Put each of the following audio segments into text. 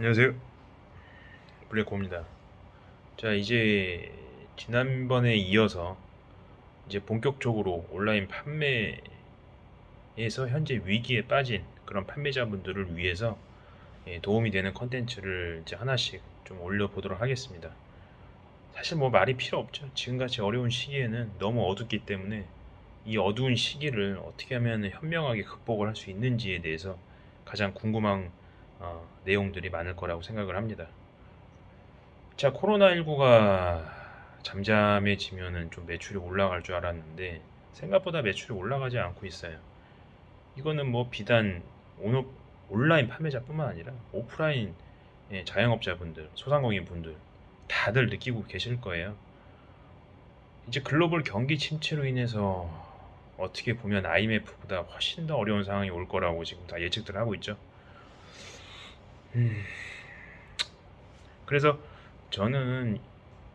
안녕하세요. 블랙호입니다. 자, 이제 지난번에 이어서 이제 본격적으로 온라인 판매에서 현재 위기에 빠진 그런 판매자분들을 위해서 도움이 되는 컨텐츠를 이제 하나씩 좀 올려보도록 하겠습니다. 사실 뭐 말이 필요 없죠. 지금같이 어려운 시기에는 너무 어둡기 때문에 이 어두운 시기를 어떻게 하면 현명하게 극복을 할 수 있는지에 대해서 가장 궁금한 내용들이 많을 거라고 생각을 합니다. 자, 코로나19가 잠잠해지면은 좀 매출이 올라갈 줄 알았는데 생각보다 매출이 올라가지 않고 있어요. 이거는 뭐 비단 온라인 판매자뿐만 아니라 오프라인 자영업자분들, 소상공인분들 다들 느끼고 계실 거예요. 이제 글로벌 경기 침체로 인해서 어떻게 보면 IMF보다 훨씬 더 어려운 상황이 올 거라고 지금 다 예측들 하고 있죠. 그래서 저는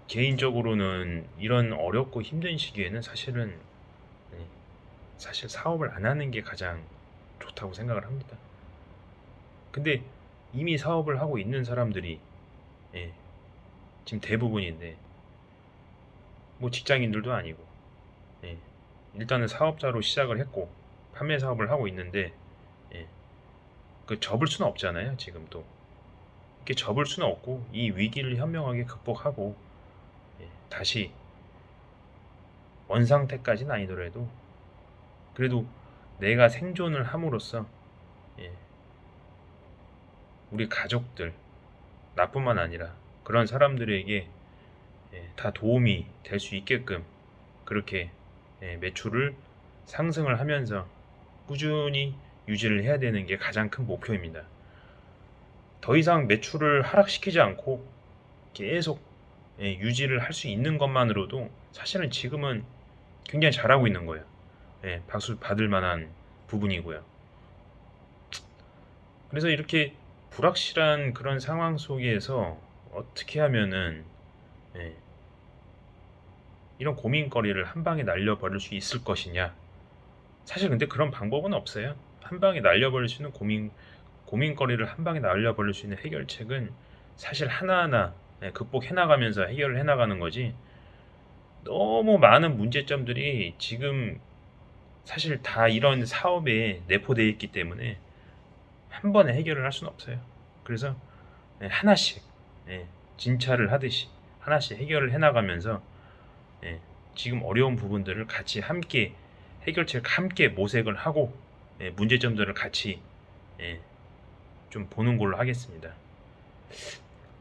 개인적으로는 이런 어렵고 힘든 시기에는 예, 사실 사업을 안 하는 게 가장 좋다고 생각을 합니다. 근데 이미 사업을 하고 있는 사람들이 예, 지금 대부분인데 뭐 직장인들도 아니고 예, 일단은 사업자로 시작을 했고 판매 사업을 하고 있는데 예, 그 접을 수는 없잖아요. 지금 또 이렇게 접을 수는 없고 이 위기를 현명하게 극복하고 다시 원상태까지는 아니더라도 그래도 내가 생존을 함으로써 예, 우리 가족들 나뿐만 아니라 그런 사람들에게 다 도움이 될 수 있게끔 그렇게 매출을 상승을 하면서 꾸준히 유지를 해야 되는 게 가장 큰 목표입니다. 더 이상 매출을 하락시키지 않고 계속 유지를 할 수 있는 것만으로도 사실은 지금은 굉장히 잘하고 있는 거예요. 박수 받을 만한 부분이고요. 그래서 이렇게 불확실한 그런 상황 속에서 어떻게 하면은 예, 이런 고민거리를 한 방에 날려버릴 수 있을 것이냐. 사실 근데 그런 방법은 없어요. 한 방에 날려버릴 수 있는 고민거리를 한 방에 날려버릴 수 있는 해결책은 사실 하나하나 극복해 나가면서 해결을 해 나가는 거지. 너무 많은 문제점들이 지금 사실 다 이런 사업에 내포되어 있기 때문에 한 번에 해결을 할 수는 없어요. 그래서 하나씩 진찰을 하듯이 하나씩 해결을 해나가면서 지금 어려운 부분들을 같이 함께 해결책 함께 모색을 하고 문제점들을 같이 좀 보는 걸로 하겠습니다.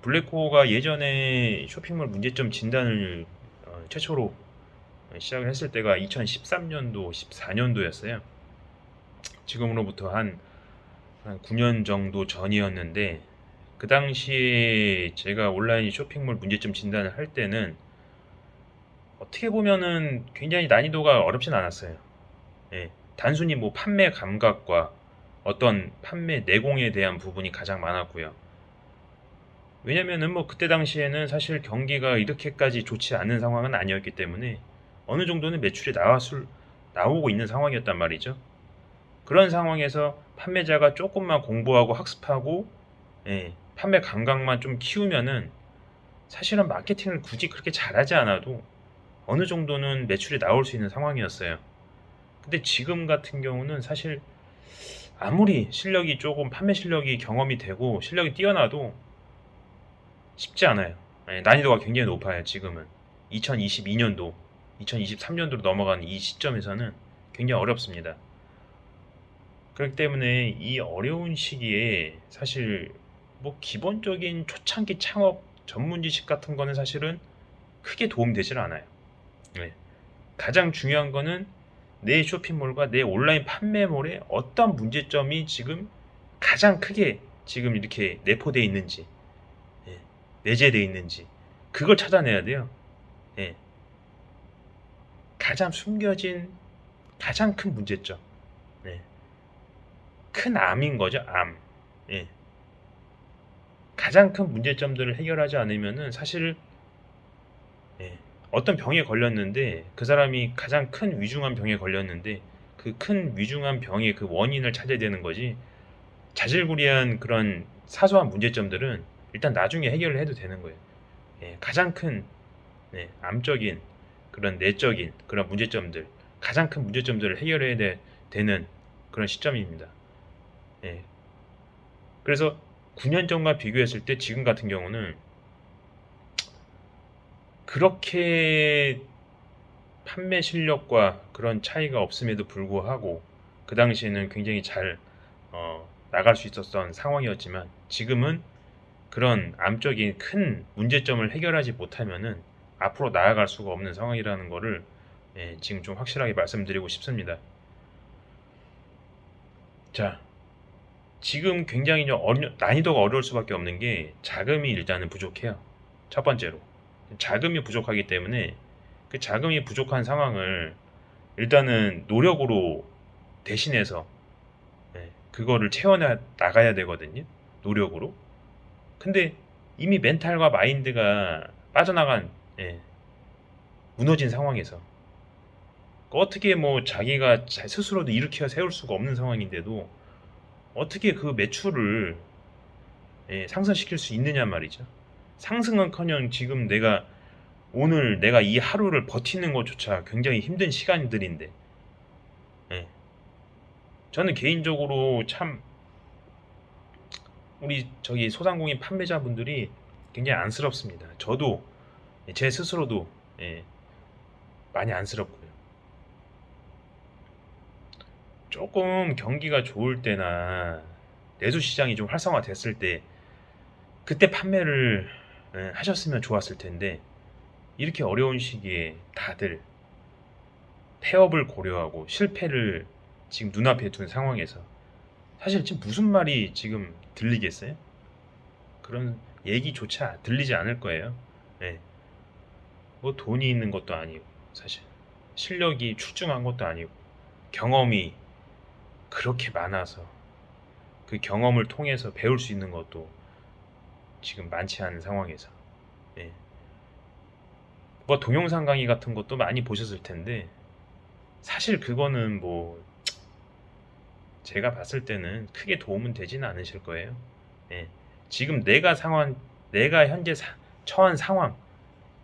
블랙호가 예전에 쇼핑몰 문제점 진단을 최초로 시작을 했을 때가 2013년도, 14년도였어요. 지금으로부터 한 9년 정도 전이었는데 그 당시에 제가 온라인 쇼핑몰 문제점 진단을 할 때는 어떻게 보면은 굉장히 난이도가 어렵진 않았어요. 단순히 뭐 판매 감각과 어떤 판매 내공에 대한 부분이 가장 많았고요. 왜냐면은 뭐 그때 당시에는 사실 경기가 이렇게까지 좋지 않은 상황은 아니었기 때문에 어느 정도는 매출이 나오고 있는 상황이었단 말이죠. 그런 상황에서 판매자가 조금만 공부하고 학습하고 판매 감각만 좀 키우면은 사실은 마케팅을 굳이 그렇게 잘하지 않아도 어느 정도는 매출이 나올 수 있는 상황이었어요. 근데 지금 같은 경우는 사실 아무리 실력이 조금 판매 실력이 경험이 되고 실력이 뛰어나도 쉽지 않아요. 난이도가 굉장히 높아요. 지금은 2022년도, 2023년도로 넘어가는 이 시점에서는 굉장히 어렵습니다. 그렇기 때문에 이 어려운 시기에 사실 뭐 기본적인 초창기 창업 전문 지식 같은 거는 사실은 크게 도움되질 않아요. 네. 가장 중요한 거는 내 쇼핑몰과 내 온라인 판매몰에 어떤 문제점이 지금 가장 크게 지금 이렇게 내포되어 있는지, 예, 내재되어 있는지 그걸 찾아내야 돼요. 예, 가장 숨겨진 가장 큰 문제점, 예, 큰 암인 거죠, 암. 예, 가장 큰 문제점들을 해결하지 않으면은 사실 예, 어떤 병에 걸렸는데 그 사람이 가장 큰 위중한 병에 걸렸는데 그 큰 위중한 병의 그 원인을 찾아야 되는 거지 자질구레한 그런 사소한 문제점들은 일단 나중에 해결을 해도 되는 거예요. 가장 큰 암적인 그런 내적인 그런 문제점들, 가장 큰 문제점들을 해결해야 되는 그런 시점입니다. 그래서 9년 전과 비교했을 때 지금 같은 경우는 그렇게 판매 실력과 그런 차이가 없음에도 불구하고 그 당시에는 굉장히 잘 나갈 수 있었던 상황이었지만 지금은 그런 암적인 큰 문제점을 해결하지 못하면은 앞으로 나아갈 수가 없는 상황이라는 거를 지금 좀 확실하게 말씀드리고 싶습니다. 자, 지금 굉장히 난이도가 어려울 수밖에 없는 게 자금이 일단은 부족해요. 첫 번째로 자금이 부족하기 때문에 그 자금이 부족한 상황을 일단은 노력으로 대신해서 그거를 채워나 나가야 되거든요. 노력으로. 근데 이미 멘탈과 마인드가 빠져나간 무너진 상황에서 어떻게 뭐 자기가 스스로도 일으켜 세울 수가 없는 상황인데도 어떻게 그 매출을 상승시킬 수 있느냐 말이죠. 상승은커녕 지금 오늘 내가 이 하루를 버티는 것조차 굉장히 힘든 시간들인데 저는 개인적으로 참 우리 저기 소상공인 판매자분들이 굉장히 안쓰럽습니다. 저도 제 스스로도 많이 안쓰럽고요. 조금 경기가 좋을 때나 내수 시장이 좀 활성화됐을 때 그때 판매를 하셨으면 좋았을 텐데 이렇게 어려운 시기에 다들 폐업을 고려하고 실패를 지금 눈앞에 둔 상황에서 사실 지금 무슨 말이 지금 들리겠어요? 그런 얘기조차 들리지 않을 거예요. 뭐 돈이 있는 것도 아니고 사실 실력이 출중한 것도 아니고 경험이 그렇게 많아서 그 경험을 통해서 배울 수 있는 것도 지금 많지 않은 상황에서 뭐 동영상 강의 같은 것도 많이 보셨을 텐데 사실 그거는 뭐 제가 봤을 때는 크게 도움은 되지는 않으실 거예요. 지금 내가 현재 처한 상황,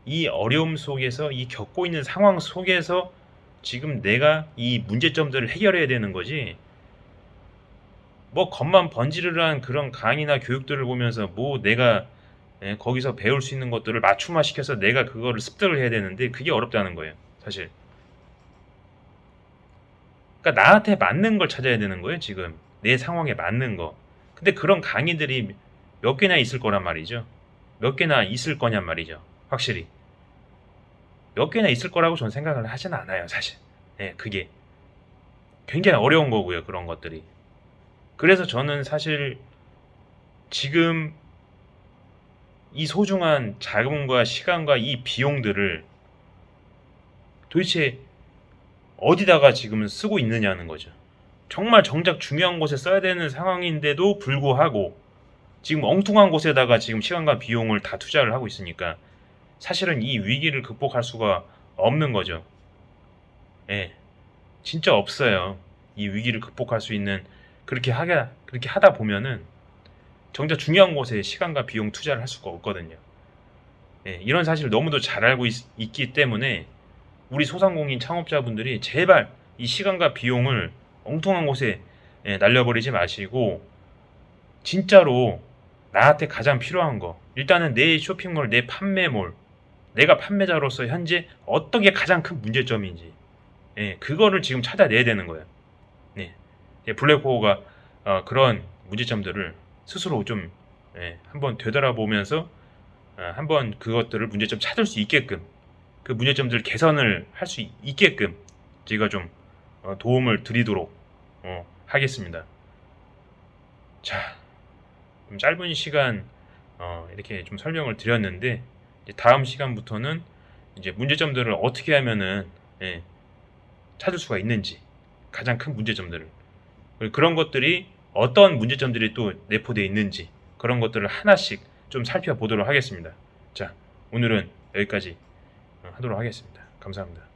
이 어려움 속에서 이 겪고 있는 상황 속에서 지금 내가 이 문제점들을 해결해야 되는 거지. 뭐 겉만 번지르르한 그런 강의나 교육들을 보면서 뭐 내가 거기서 배울 수 있는 것들을 맞춤화 시켜서 내가 그거를 습득을 해야 되는데 그게 어렵다는 거예요, 사실. 그러니까 나한테 맞는 걸 찾아야 되는 거예요, 지금. 내 상황에 맞는 거. 근데 그런 강의들이 몇 개나 있을 거란 말이죠. 몇 개나 있을 거냔 말이죠. 확실히. 몇 개나 있을 거라고 저는 생각을 하진 않아요, 사실. 그게 굉장히 어려운 거고요, 그런 것들이. 그래서 저는 사실 지금 이 소중한 자금과 시간과 이 비용들을 도대체 어디다가 지금 쓰고 있느냐는 거죠. 정말 정작 중요한 곳에 써야 되는 상황인데도 불구하고 지금 엉뚱한 곳에다가 지금 시간과 비용을 다 투자를 하고 있으니까 사실은 이 위기를 극복할 수가 없는 거죠. 진짜 없어요. 이 위기를 극복할 수 있는 그렇게 하다 보면은 정작 중요한 곳에 시간과 비용 투자를 할 수가 없거든요. 이런 사실을 너무도 잘 알고 있기 때문에 우리 소상공인 창업자분들이 제발 이 시간과 비용을 엉뚱한 곳에 날려버리지 마시고 진짜로 나한테 가장 필요한 거 일단은 내 쇼핑몰, 내 판매몰 내가 판매자로서 현재 어떤 게 가장 큰 문제점인지 그거를 지금 찾아내야 되는 거예요. 블랙호어가 그런 문제점들을 스스로 좀 한번 되돌아보면서 한번 그것들을 문제점 찾을 수 있게끔 그 문제점들 개선을 할 수 있게끔 제가 좀 도움을 드리도록 하겠습니다. 자, 좀 짧은 시간 이렇게 좀 설명을 드렸는데 이제 다음 시간부터는 이제 문제점들을 어떻게 하면은 찾을 수가 있는지 가장 큰 문제점들을 그런 것들이 어떤 문제점들이 또 내포되어 있는지 그런 것들을 하나씩 좀 살펴보도록 하겠습니다. 자, 오늘은 여기까지 하도록 하겠습니다. 감사합니다.